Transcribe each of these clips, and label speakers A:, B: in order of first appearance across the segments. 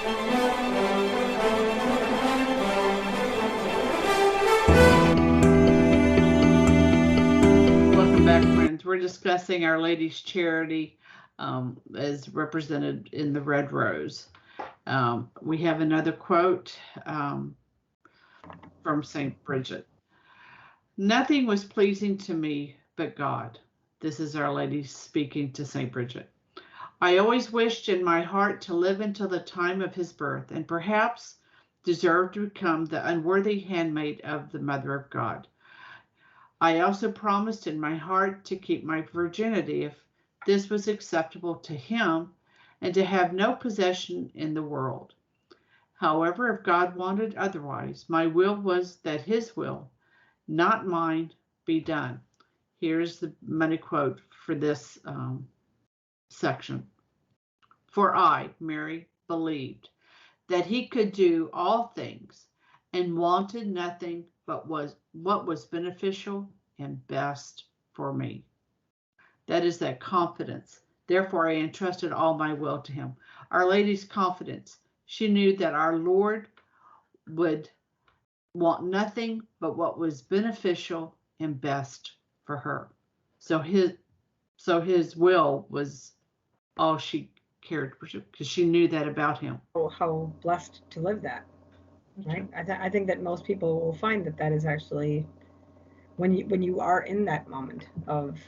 A: Welcome back, friends. We're discussing Our Lady's Charity as represented in the red rose. We have another quote from St. Bridget. Nothing was pleasing to me but God. This is Our Lady speaking to St. Bridget. I always wished in my heart to live until the time of his birth, and perhaps deserved to become the unworthy handmaid of the Mother of God. I also promised in my heart to keep my virginity if this was acceptable to him, and to have no possession in the world. However, if God wanted otherwise, my will was that his will, not mine, be done. Here's the money quote for this section. For I, Mary, believed that he could do all things and wanted nothing but what was beneficial and best for me. That is that confidence. Therefore, I entrusted all my will to him. Our Lady's confidence. She knew that our Lord would want nothing but what was beneficial and best for her. So his will was all she cared for, because she knew that about him.
B: Oh, how blessed to live that, right? I think that most people will find that that is actually when you are in that moment of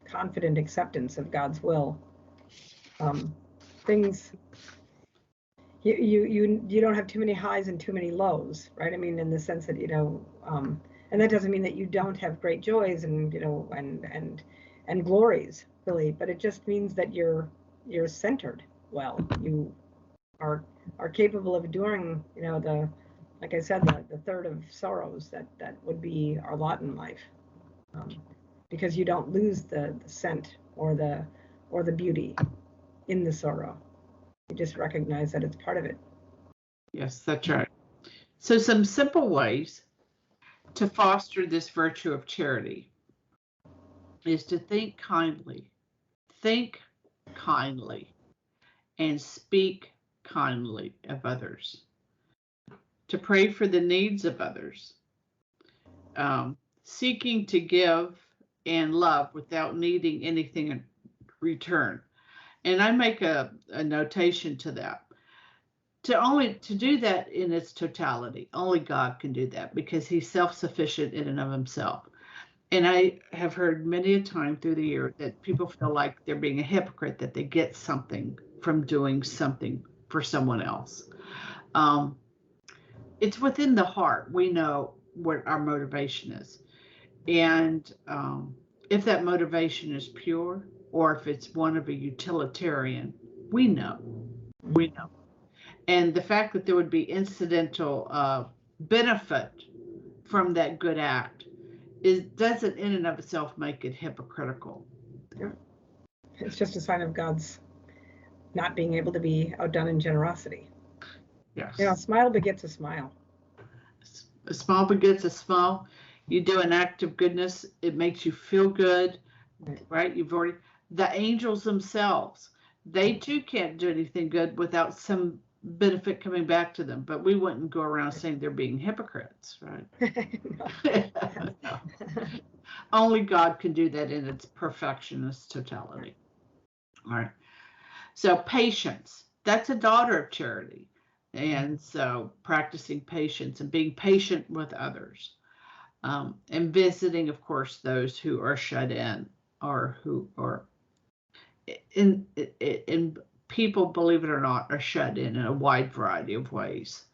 B: confident acceptance of God's will, things you don't have too many highs and too many lows, right? I mean, in the sense that and that doesn't mean that you don't have great joys and and glories, really, but it just means that you're centered well. You are capable of enduring, like I said, the third of sorrows that would be our lot in life, because you don't lose the scent or the beauty in the sorrow. You just recognize that it's part of it.
A: Yes, that's right. So some simple ways to foster this virtue of charity is to think kindly, and speak kindly of others, to pray for the needs of others, seeking to give and love without needing anything in return. And I make a notation to that. To do that in its totality, only God can do that, because he's self-sufficient in and of himself. And I have heard many a time through the year that people feel like they're being a hypocrite, that they get something from doing something for someone else. It's within the heart. We know what our motivation is. And if that motivation is pure, or if it's one of a utilitarian, we know. And the fact that there would be incidental benefit from that good act doesn't in and of itself make it hypocritical.
B: Yeah. It's just a sign of God's not being able to be outdone in generosity.
A: Yes.
B: A smile begets a smile.
A: A smile begets a smile. You do an act of goodness, it makes you feel good, right? The angels themselves, they too can't do anything good without some benefit coming back to them, but we wouldn't go around saying they're being hypocrites, right? No. Only God can do that in its perfection, its totality. All right. So patience, that's a daughter of charity. And so practicing patience and being patient with others, and visiting, of course, those who are shut in, or who are in people, believe it or not, are shut in a wide variety of ways.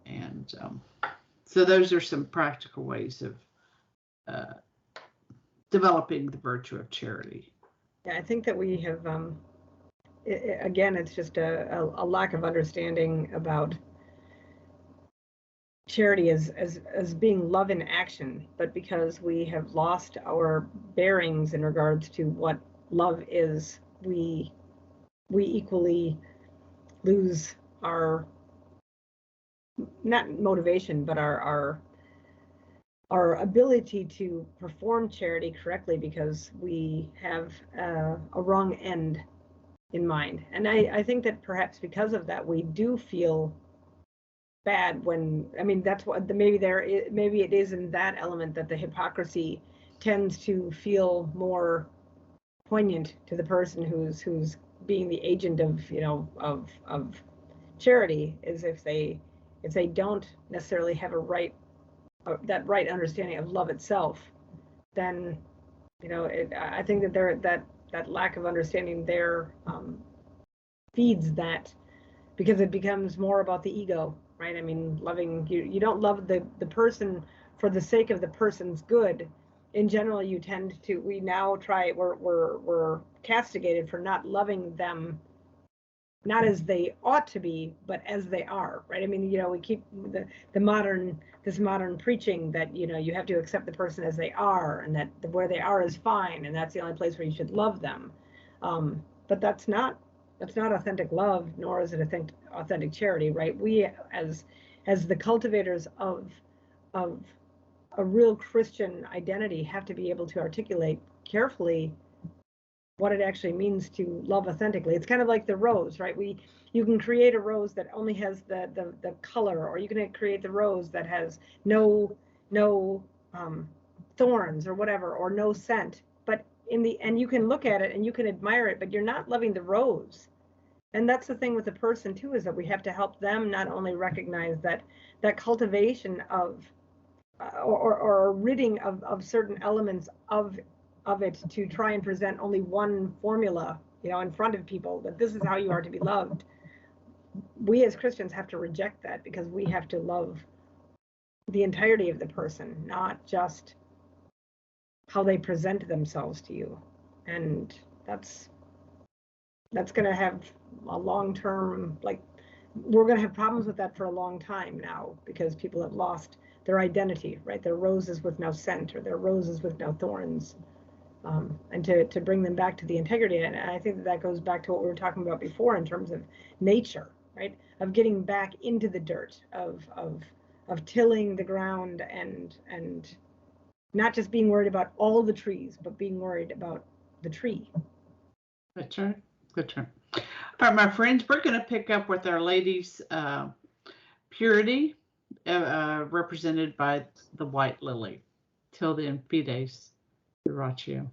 A: And so those are some practical ways of developing the virtue of charity.
B: Yeah, I think that we have, again, it's just a lack of understanding about charity as being love in action, but because we have lost our bearings in regards to what love is, we equally lose our, not motivation, but our ability to perform charity correctly, because we have a wrong end in mind. And I think that perhaps because of that, we do feel bad when, I mean, that's what maybe maybe it is in that element that the hypocrisy tends to feel more poignant to the person who's being the agent of, you know, of charity, is if they don't necessarily have a right, that right understanding of love itself, then, you know, I think that that lack of understanding there feeds that, because it becomes more about the ego, right? I mean, loving, you don't love the person for the sake of the person's good. In general, you tend to, we now try, we're castigated for not loving them, not as they ought to be, but as they are, right? I mean, you know, we keep the modern, this modern preaching that, you know, you have to accept the person as they are, and that where they are is fine, and that's the only place where you should love them. But that's not authentic love, nor is it authentic charity, right? We, as the cultivators of a real Christian identity, have to be able to articulate carefully what it actually means to love authentically. It's kind of like the rose, right? You can create a rose that only has the color, or you can create the rose that has no thorns or whatever, or no scent. But and you can look at it and you can admire it, but you're not loving the rose. And that's the thing with the person too, is that we have to help them not only recognize that cultivation of or ridding of certain elements of it, to try and present only one formula, you know, in front of people, that this is how you are to be loved. We as Christians have to reject that, because we have to love the entirety of the person, not just how they present themselves to you. And that's going to have a long-term, like, we're going to have problems with that for a long time now, because people have lost their identity, right? They're roses with no scent, or they're roses with no thorns. And to bring them back to the integrity. And I think that goes back to what we were talking about before in terms of nature, right? Of getting back into the dirt, of tilling the ground, and not just being worried about all the trees, but being worried about the tree.
A: That's right. Good term. All right, my friends, we're going to pick up with Our Lady's purity, represented by the white lily. Till then, fides, Oratio.